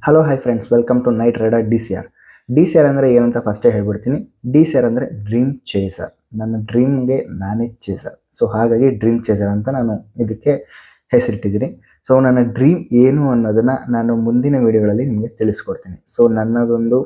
Hello hi friends, welcome to night rider DCR. DCR ಅಂದರೆ ಏನಂತ ಫಸ್ಟೇ ಹೇಳ್ಬಿಡ್ತೀನಿ. DCR ಅಂದರೆ ಡ್ರೀಮ್ ಚೇಸರ್. ನನ್ನ ಡ್ರೀಮ್ಗೆ ನಾನೇ ಚೇಸರ್. ಸೊ ಹಾಗಾಗಿ ಡ್ರೀಮ್ ಚೇಸರ್ ಅಂತ ನಾನು ಇದಕ್ಕೆ ಹೆಸರಿಟ್ಟಿದ್ದೀನಿ. ಸೊ ನನ್ನ ಡ್ರೀಮ್ ಏನು ಅನ್ನೋದನ್ನು ನಾನು ಮುಂದಿನ ವೀಡಿಯೋಗಳಲ್ಲಿ ನಿಮಗೆ ತಿಳಿಸ್ಕೊಡ್ತೀನಿ. ಸೊ ನನ್ನದೊಂದು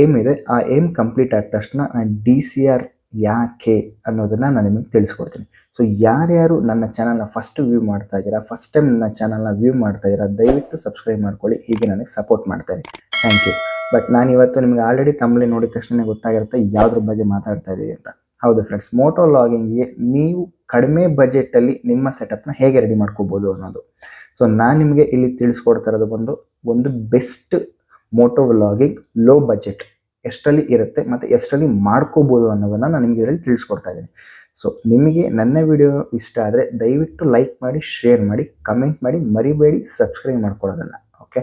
ಏಮ್ ಇದೆ. ಆ ಏಮ್ ಕಂಪ್ಲೀಟ್ ಆದ ತಕ್ಷಣ ನಾನು DCR ಯಾಕೆ ಅನ್ನೋದನ್ನು ನಾನು ನಿಮಗೆ ತಿಳಿಸ್ಕೊಡ್ತೀನಿ. ಸೊ ಯಾರ್ಯಾರು ನನ್ನ ಚಾನಲ್ನ ಫಸ್ಟ್ ವ್ಯೂ ಮಾಡ್ತಾ ಇದ್ದೀರಾ, ಫಸ್ಟ್ ಟೈಮ್ ನನ್ನ ಚಾನಲ್ನ ವ್ಯೂ ಮಾಡ್ತಾ ಇದ್ದೀರಾ, ದಯವಿಟ್ಟು ಸಬ್ಸ್ಕ್ರೈಬ್ ಮಾಡ್ಕೊಳ್ಳಿ. ಹೀಗೆ ನನಗೆ ಸಪೋರ್ಟ್ ಮಾಡ್ತಾರೆ. Thank you. ಬಟ್ ನಾನು ಇವತ್ತು ನಿಮಗೆ ಆಲ್ರೆಡಿ ತಮ್ಮಲ್ಲಿ ನೋಡಿದ ತಕ್ಷಣ ಗೊತ್ತಾಗಿರುತ್ತೆ ಯಾವುದ್ರ ಬಗ್ಗೆ ಮಾತಾಡ್ತಾ ಇದ್ದೀವಿ ಅಂತ. ಹೌದು ಫ್ರೆಂಡ್ಸ್, ಮೋಟೋ ವ್ಲಾಗಿಂಗ್ಗೆ ನೀವು ಕಡಿಮೆ ಬಜೆಟಲ್ಲಿ ನಿಮ್ಮ ಸೆಟಪ್ನ ಹೇಗೆ ರೆಡಿ ಮಾಡ್ಕೋಬೋದು ಅನ್ನೋದು. ಸೊ ನಾನು ನಿಮಗೆ ಇಲ್ಲಿ ತಿಳಿಸ್ಕೊಡ್ತಾ ಇರೋದು ಒಂದು best moto vlogging low budget ಎಷ್ಟರಲ್ಲಿ ಇರುತ್ತೆ ಮತ್ತು ಎಷ್ಟರಲ್ಲಿ ಮಾಡ್ಕೋಬೋದು ಅನ್ನೋದನ್ನು ನಾನು ನಿಮಗೆ ಇದರಲ್ಲಿ ತಿಳಿಸ್ಕೊಡ್ತಾ ಇದ್ದೀನಿ. ಸೊ ನಿಮಗೆ ನನ್ನ ವಿಡಿಯೋ ಇಷ್ಟ ಆದರೆ ದಯವಿಟ್ಟು ಲೈಕ್ ಮಾಡಿ, ಶೇರ್ ಮಾಡಿ, ಕಮೆಂಟ್ ಮಾಡಿ, ಮರಿಬೇಡಿ ಸಬ್ಸ್ಕ್ರೈಬ್ ಮಾಡ್ಕೊಳ್ಳೋದನ್ನು. ಓಕೆ,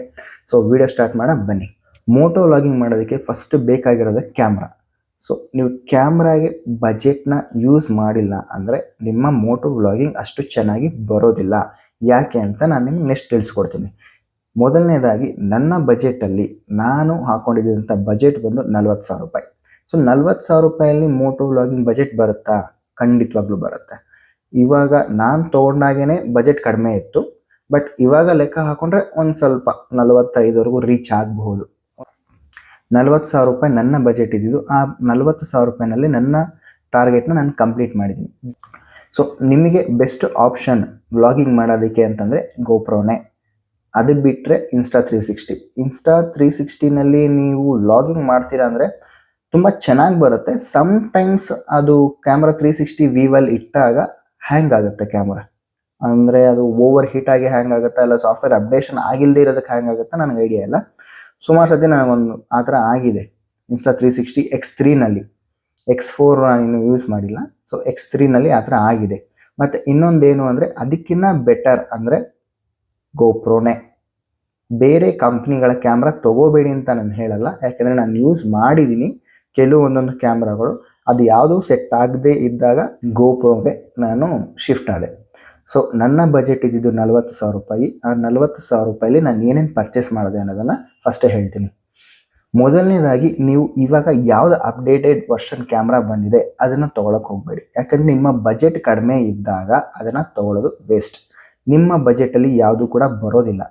ಸೊ ವಿಡಿಯೋ ಸ್ಟಾರ್ಟ್ ಮಾಡೋಣ ಬನ್ನಿ. ಮೋಟೋ ವ್ಲಾಗಿಂಗ್ ಮಾಡೋದಕ್ಕೆ ಫಸ್ಟ್ ಬೇಕಾಗಿರೋದು ಕ್ಯಾಮ್ರಾ. ಸೊ ನೀವು ಕ್ಯಾಮ್ರಾಗೆ ಬಜೆಟ್ನ ಯೂಸ್ ಮಾಡಿಲ್ಲ ಅಂದರೆ ನಿಮ್ಮ ಮೋಟೋ ವ್ಲಾಗಿಂಗ್ ಅಷ್ಟು ಚೆನ್ನಾಗಿ ಬರೋದಿಲ್ಲ. ಯಾಕೆ ಅಂತ ನಾನು ನಿಮ್ಗೆ ನೆಕ್ಸ್ಟ್ ತಿಳಿಸ್ಕೊಡ್ತೀನಿ. ಮೊದಲನೇದಾಗಿ ನನ್ನ ಬಜೆಟಲ್ಲಿ ನಾನು ಹಾಕ್ಕೊಂಡಿದ್ದಂಥ ಬಜೆಟ್ ಬಂದು 40,000 ರೂಪಾಯಿ. ಸೊ 40,000 ರೂಪಾಯಲ್ಲಿ ಮೋಟೋ ವ್ಲಾಗಿಂಗ್ ಬಜೆಟ್ ಬರುತ್ತಾ? ಖಂಡಿತವಾಗ್ಲೂ ಬರುತ್ತೆ. ಇವಾಗ ನಾನು ತೊಗೊಂಡಾಗೇ ಬಜೆಟ್ ಕಡಿಮೆ ಇತ್ತು, ಬಟ್ ಇವಾಗ ಲೆಕ್ಕ ಹಾಕೊಂಡ್ರೆ ಒಂದು ಸ್ವಲ್ಪ 45ವರೆಗೂ ರೀಚ್ ಆಗಬಹುದು. 40,000 ರೂಪಾಯಿ ನನ್ನ ಬಜೆಟ್ ಇದ್ದಿದ್ದು. ಆ 40,000 ರೂಪಾಯಿನಲ್ಲಿ ನನ್ನ ಟಾರ್ಗೆಟ್ನ ನಾನು ಕಂಪ್ಲೀಟ್ ಮಾಡಿದ್ದೀನಿ. ಸೊ ನಿಮಗೆ ಬೆಸ್ಟ್ ಆಪ್ಷನ್ ವ್ಲಾಗಿಂಗ್ ಮಾಡೋದಕ್ಕೆ ಅಂತಂದರೆ ಗೋಪ್ರೋನೇ. ಅದು ಬಿಟ್ಟರೆ ಇನ್ಸ್ಟಾ 360ನಲ್ಲಿ ನೀವು ವ್ಲಾಗಿಂಗ್ ಮಾಡ್ತೀರಾ ಅಂದರೆ ತುಂಬ ಚೆನ್ನಾಗಿ ಬರುತ್ತೆ. ಸಮ್ಟೈಮ್ಸ್ ಅದು ಕ್ಯಾಮ್ರಾ 360 ವಿವಲ್ಲಿ ಇಟ್ಟಾಗ ಹ್ಯಾಂಗ್ ಆಗುತ್ತೆ ಕ್ಯಾಮ್ರಾ. ಅಂದರೆ ಅದು ಓವರ್ ಹೀಟ್ ಆಗಿ ಹ್ಯಾಂಗ್ ಆಗುತ್ತೆ, ಇಲ್ಲ ಸಾಫ್ಟ್ವೇರ್ ಅಪ್ಡೇಷನ್ ಆಗಿಲ್ಲದೆ ಇರೋದಕ್ಕೆ ಹ್ಯಾಂಗ್ ಆಗುತ್ತೆ, ನನಗೆ ಐಡಿಯಾ ಇಲ್ಲ. ಸುಮಾರು ಸತಿ ನನಗೊಂದು ಆ ಥರ ಆಗಿದೆ ಇನ್ಸ್ಟಾ 360 X3ನಲ್ಲಿ. X4 ನಾನು ಯೂಸ್ ಮಾಡಿಲ್ಲ. ಸೊ X3ನಲ್ಲಿ ಆ ಥರ ಆಗಿದೆ. ಮತ್ತು ಇನ್ನೊಂದೇನು ಅಂದರೆ ಅದಕ್ಕಿಂತ ಬೆಟರ್ ಅಂದರೆ ಗೋಪ್ರೋನೇ. ಬೇರೆ ಕಂಪ್ನಿಗಳ ಕ್ಯಾಮ್ರಾ ತೊಗೋಬೇಡಿ ಅಂತ ನಾನು ಹೇಳಲ್ಲ, ಯಾಕೆಂದರೆ ನಾನು ಯೂಸ್ ಮಾಡಿದ್ದೀನಿ ಕೆಲವೊಂದೊಂದು ಕ್ಯಾಮ್ರಾಗಳು. ಅದು ಯಾವುದೂ ಸೆಟ್ ಆಗದೆ ಇದ್ದಾಗ ಗೋಪ್ರೋಗೆ ನಾನು ಶಿಫ್ಟ್ ಆದೆ. ಸೊ ನನ್ನ ಬಜೆಟ್ ಇದ್ದಿದ್ದು 40,000 ರೂಪಾಯಿ. ಆ 40,000 ರೂಪಾಯಲ್ಲಿ ನಾನು ಏನೇನು ಪರ್ಚೇಸ್ ಮಾಡಿದೆ ಅನ್ನೋದನ್ನು ಫಸ್ಟೇ ಹೇಳ್ತೀನಿ. ಮೊದಲನೇದಾಗಿ ನೀವು ಇವಾಗ ಯಾವುದು ಅಪ್ಡೇಟೆಡ್ ವರ್ಷನ್ ಕ್ಯಾಮ್ರಾ ಬಂದಿದೆ ಅದನ್ನು ತೊಗೊಳಕ್ಕೆ ಹೋಗಬೇಡಿ. ಯಾಕಂದರೆ ನಿಮ್ಮ ಬಜೆಟ್ ಕಡಿಮೆ ಇದ್ದಾಗ ಅದನ್ನು ತೊಗೊಳ್ಳೋದು ವೇಸ್ಟ್. ನಿಮ್ಮ ಬಜೆಟಲ್ಲಿ ಯಾವುದು ಕೂಡ ಬರೋದಿಲ್ಲ.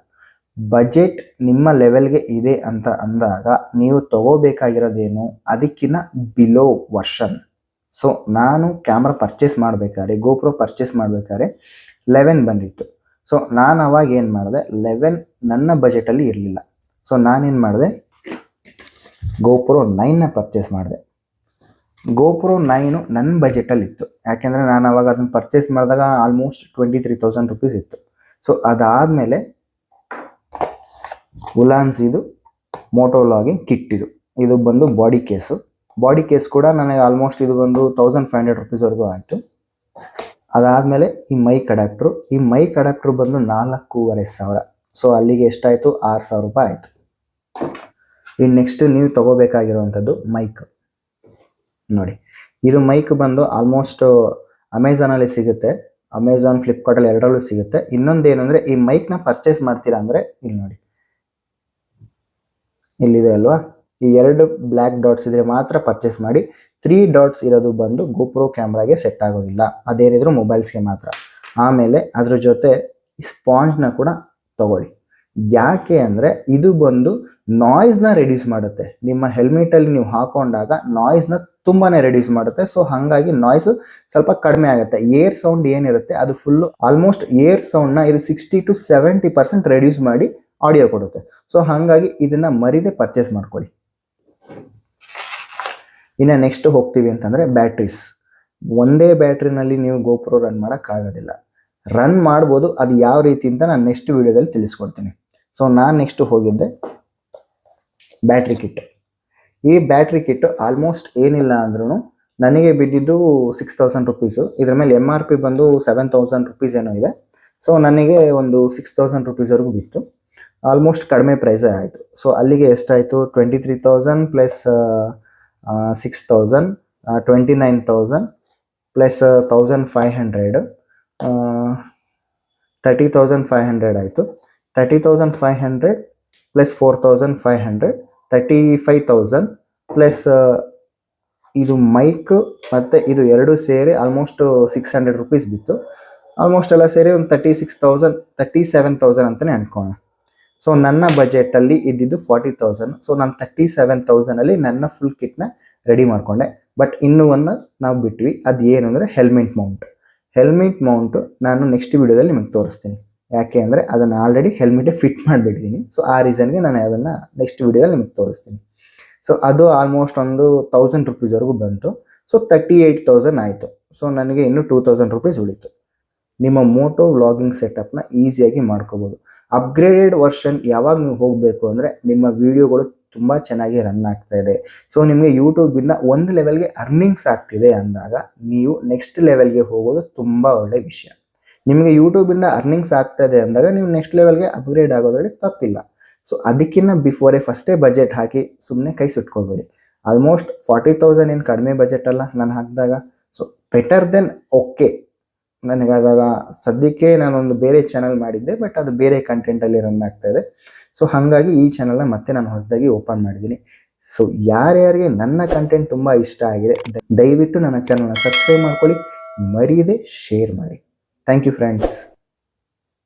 ಬಜೆಟ್ ನಿಮ್ಮ ಲೆವೆಲ್ಗೆ ಇದೆ ಅಂತ ಅಂದಾಗ ನೀವು ತೊಗೋಬೇಕಾಗಿರೋದೇನು, ಅದಕ್ಕಿಂತ ಬಿಲೋ ವರ್ಷನ್. ಸೊ ನಾನು ಕ್ಯಾಮ್ರಾ ಪರ್ಚೇಸ್ ಮಾಡಬೇಕಾದ್ರೆ, ಗೋಪ್ರೋ ಪರ್ಚೇಸ್ ಮಾಡಬೇಕಾದ್ರೆ 11 ಬಂದಿತ್ತು. ಸೊ ನಾನು ಅವಾಗ ಏನು ಮಾಡಿದೆ, 11 ನನ್ನ ಬಜೆಟಲ್ಲಿ ಇರಲಿಲ್ಲ. ಸೊ ನಾನೇನು ಮಾಡಿದೆ, ಗೋಪ್ರೋ 9ನ ಪರ್ಚೇಸ್ ಮಾಡಿದೆ. ಗೋಪ್ರೋ 9 ನನ್ನ ಬಜೆಟಲ್ಲಿತ್ತು. ಯಾಕೆಂದರೆ ನಾನು ಅವಾಗ ಅದನ್ನು ಪರ್ಚೇಸ್ ಮಾಡಿದಾಗ ಆಲ್ಮೋಸ್ಟ್ 23,000 ರುಪೀಸ್ ಇತ್ತು. ಸೊ ಅದಾದಮೇಲೆ ಉಲಾನ್ಸ್ ಇದು ಮೋಟೋ ವ್ಲಾಗಿಂಗ್ ಕಿಟ್. ಇದು ಬಂದು ಬಾಡಿ ಕೇಸ್ ಕೂಡ ನನಗೆ ಆಲ್ಮೋಸ್ಟ್ ಇದು ಬಂದು 1,500 ರುಪೀಸ್ವರೆಗೂ ಆಯಿತು. ಅದಾದಮೇಲೆ ಈ ಮೈಕ್ ಅಡಾಪ್ಟ್ರು ಬಂದು 4,500. ಸೊ ಅಲ್ಲಿಗೆ ಎಷ್ಟಾಯಿತು, 6,000 ರೂಪಾಯಿ ಆಯಿತು. ಇನ್ನು ನೆಕ್ಸ್ಟ್ ನೀವು ತೊಗೋಬೇಕಾಗಿರುವಂಥದ್ದು ಮೈಕ್. ನೋಡಿ, ಇದು ಮೈಕ್ ಬಂದು ಆಲ್ಮೋಸ್ಟ್ ಅಮೆಝಾನಲ್ಲಿ ಸಿಗುತ್ತೆ, ಅಮೆಝಾನ್, ಫ್ಲಿಪ್ಕಾರ್ಟಲ್ಲಿ ಎರಡರಲ್ಲೂ ಸಿಗುತ್ತೆ. ಇನ್ನೊಂದೇನೆಂದರೆ ಈ ಮೈಕ್ನ ಪರ್ಚೇಸ್ ಮಾಡ್ತೀರಾ ಅಂದರೆ ಇಲ್ಲಿ ನೋಡಿ, ಇಲ್ಲಿದೆ ಅಲ್ವಾ, ಈ 2 ಬ್ಲ್ಯಾಕ್ ಡಾಟ್ಸ್ ಇದ್ರೆ ಮಾತ್ರ ಪರ್ಚೇಸ್ ಮಾಡಿ. 3 ಡಾಟ್ಸ್ ಇರೋದು ಬಂದು ಗೋಪ್ರೋ ಕ್ಯಾಮ್ರಾಗೆ ಸೆಟ್ ಆಗೋದಿಲ್ಲ, ಅದೇನಿದ್ರು ಮೊಬೈಲ್ಸ್ಗೆ ಮಾತ್ರ. ಆಮೇಲೆ ಅದ್ರ ಜೊತೆ ಸ್ಪಾಂಜ್ನ ಕೂಡ ತಗೊಳ್ಳಿ. ಯಾಕೆ ಅಂದರೆ ಇದು ಬಂದು ನಾಯ್ಸ್ನ ರೆಡ್ಯೂಸ್ ಮಾಡುತ್ತೆ. ನಿಮ್ಮ ಹೆಲ್ಮೆಟಲ್ಲಿ ನೀವು ಹಾಕೊಂಡಾಗ ನಾಯ್ಸ್ನ ತುಂಬಾ ರೆಡ್ಯೂಸ್ ಮಾಡುತ್ತೆ. ಸೊ ಹಾಗಾಗಿ ನಾಯ್ಸು ಸ್ವಲ್ಪ ಕಡಿಮೆ ಆಗುತ್ತೆ. ಏರ್ ಸೌಂಡ್ ಏನಿರುತ್ತೆ ಅದು ಫುಲ್ಲು ಆಲ್ಮೋಸ್ಟ್ ಏರ್ ಸೌಂಡ್ನ ಇದು 60 to 70% ರೆಡ್ಯೂಸ್ ಮಾಡಿ ಆಡಿಯೋ ಕೊಡುತ್ತೆ. ಸೊ ಹಾಗಾಗಿ ಇದನ್ನು ಮರಿದೆ ಪರ್ಚೇಸ್ ಮಾಡ್ಕೊಳ್ಳಿ. ಇನ್ನು ನೆಕ್ಸ್ಟ್ ಹೋಗ್ತೀವಿ ಅಂತಂದರೆ ಬ್ಯಾಟ್ರೀಸ್. ಒಂದೇ ಬ್ಯಾಟ್ರಿನಲ್ಲಿ ನೀವು ಗೋಪ್ರೋ ರನ್ ಮಾಡೋಕ್ಕಾಗೋದಿಲ್ಲ. ರನ್ ಮಾಡ್ಬೋದು, ಅದು ಯಾವ ರೀತಿ ಅಂತ ನಾನು ನೆಕ್ಸ್ಟ್ ವೀಡಿಯೋದಲ್ಲಿ ತಿಳಿಸ್ಕೊಡ್ತೀನಿ. ಸೊ ನಾನು ನೆಕ್ಸ್ಟ್ ಹೋಗಿದ್ದೆ ಬ್ಯಾಟ್ರಿ ಕಿಟ್. ಈ ಬ್ಯಾಟ್ರಿ ಕಿಟ್ಟು ಆಲ್ಮೋಸ್ಟ್ ಏನಿಲ್ಲ ಅಂದ್ರೂ ನನಗೆ ಬಿದ್ದಿದ್ದು 6,000 ರುಪೀಸು. ಇದ್ರ ಮೇಲೆ MRP ಬಂದು 7,000 ರುಪೀಸ್ ಏನೋ ಇದೆ. ಸೊ ನನಗೆ ಒಂದು 6,000 ರುಪೀಸ್ವರೆಗೂ ಬಿತ್ತು. ಆಲ್ಮೋಸ್ಟ್ ಕಡಿಮೆ ಪ್ರೈಸೇ ಆಯಿತು. ಸೊ ಅಲ್ಲಿಗೆ ಎಷ್ಟಾಯಿತು, 23,000 ಪ್ಲಸ್ 6,000 29,000 ಪ್ಲಸ್ 1,500 30,500 ಆಯಿತು. 30,500 ಪ್ಲಸ್ 4500 35,000 ಪ್ಲಸ್ ಇದು ಮೈಕ್ ಮತ್ತು ಇದು ಎರಡು ಸೇರಿ ಆಲ್ಮೋಸ್ಟ್ 600 ರುಪೀಸ್ ಬಿತ್ತು. ಆಲ್ಮೋಸ್ಟ್ ಎಲ್ಲ ಸೇರಿ ಒಂದು 37,000 ಅಂತಲೇ ಅನ್ಕೋಣ. ಸೊ ನನ್ನ ಬಜೆಟಲ್ಲಿ ಇದ್ದಿದ್ದು 40,000. ಸೊ ನಾನು 37,000ಅಲ್ಲಿ ನನ್ನ ಫುಲ್ ಕಿಟ್ನ ರೆಡಿ ಮಾಡಿಕೊಂಡೆ. ಬಟ್ ಇನ್ನೂ ಒಂದು ನಾವು ಬಿಟ್ವಿ, ಅದು ಏನು ಅಂದರೆ ಹೆಲ್ಮೆಟ್ ಮೌಂಟು ನಾನು ನೆಕ್ಸ್ಟ್ ವಿಡಿಯೋದಲ್ಲಿ ನಿಮಗೆ ತೋರಿಸ್ತೀನಿ. ಯಾಕೆ ಅಂದರೆ ಅದನ್ನು ಆಲ್ರೆಡಿ ಹೆಲ್ಮೆಟ್ ಫಿಟ್ ಮಾಡಿಬಿಟ್ಟಿದ್ದೀನಿ. ಸೊ ಆ ರೀಸನ್ಗೆ ನಾನು ಅದನ್ನು ನೆಕ್ಸ್ಟ್ ವಿಡಿಯೋದಲ್ಲಿ ನಿಮಗೆ ತೋರಿಸ್ತೀನಿ. ಸೊ ಅದು ಆಲ್ಮೋಸ್ಟ್ ಒಂದು 1,000 ರುಪೀಸ್ವರೆಗೂ ಬಂತು. ಸೊ 38,000 ಆಯಿತು. ಸೊ ನನಗೆ ಇನ್ನೂ 2,000 ರುಪೀಸ್ ಉಳಿತು. ನಿಮ್ಮ ಮೋಟೋ ವ್ಲಾಗಿಂಗ್ ಸೆಟಪ್ನ ಈಸಿಯಾಗಿ ಮಾಡ್ಕೋಬೋದು. ಅಪ್ಗ್ರೇಡೆಡ್ ವರ್ಷನ್ ಯಾವಾಗ ನೀವು ಹೋಗಬೇಕು ಅಂದರೆ ನಿಮ್ಮ ವಿಡಿಯೋಗಳು ತುಂಬ ಚೆನ್ನಾಗಿ ರನ್ ಆಗ್ತಾ ಇದೆ, ಸೊ ನಿಮಗೆ ಯೂಟ್ಯೂಬಿಂದ ಒಂದು ಲೆವೆಲ್ಗೆ ಅರ್ನಿಂಗ್ಸ್ ಆಗ್ತಿದೆ ಅಂದಾಗ ನೀವು ನೆಕ್ಸ್ಟ್ ಲೆವೆಲ್ಗೆ ಹೋಗೋದು ತುಂಬ ಒಳ್ಳೆಯ ವಿಷಯ. ನಿಮಗೆ ಯೂಟ್ಯೂಬಿಂದ ಅರ್ನಿಂಗ್ಸ್ ಆಗ್ತಾಯಿದೆ ಅಂದಾಗ ನೀವು ನೆಕ್ಸ್ಟ್ ಲೆವೆಲ್ಗೆ ಅಪ್ಗ್ರೇಡ್ ಆಗೋದ್ರಲ್ಲಿ ತಪ್ಪಿಲ್ಲ. ಸೊ ಅದಕ್ಕಿಂತ ಬಿಫೋರೇ ಫಸ್ಟೇ ಬಜೆಟ್ ಹಾಕಿ ಸುಮ್ಮನೆ ಕೈ ಸುಟ್ಕೊಬೇಡಿ. ಆಲ್ಮೋಸ್ಟ್ 40,000 ಏನು ಕಡಿಮೆ ಬಜೆಟ್ ಅಲ್ಲ ನಾನು ಹಾಕಿದಾಗ. So better than okay. ನನಗೆ ಇವಾಗ ಸದ್ಯಕ್ಕೆ ನಾನೊಂದು ಬೇರೆ ಚಾನಲ್ ಮಾಡಿದ್ದೆ, ಬಟ್ ಅದು ಬೇರೆ ಕಂಟೆಂಟಲ್ಲಿ ರನ್ ಆಗ್ತಾ ಇದೆ. ಸೊ ಹಾಗಾಗಿ ಈ ಚಾನಲ್ನ ಮತ್ತೆ ನಾನು ಹೊಸದಾಗಿ ಓಪನ್ ಮಾಡಿದ್ದೀನಿ. ಸೊ ಯಾರ್ಯಾರಿಗೆ ನನ್ನ ಕಂಟೆಂಟ್ ತುಂಬ ಇಷ್ಟ ಆಗಿದೆ ದಯವಿಟ್ಟು ನನ್ನ ಚಾನಲ್ನ ಸಬ್ಸ್ಕ್ರೈಬ್ ಮಾಡ್ಕೊಳ್ಳಿ, ಮರೀದೆ ಶೇರ್ ಮಾಡಿ. Thank you friends.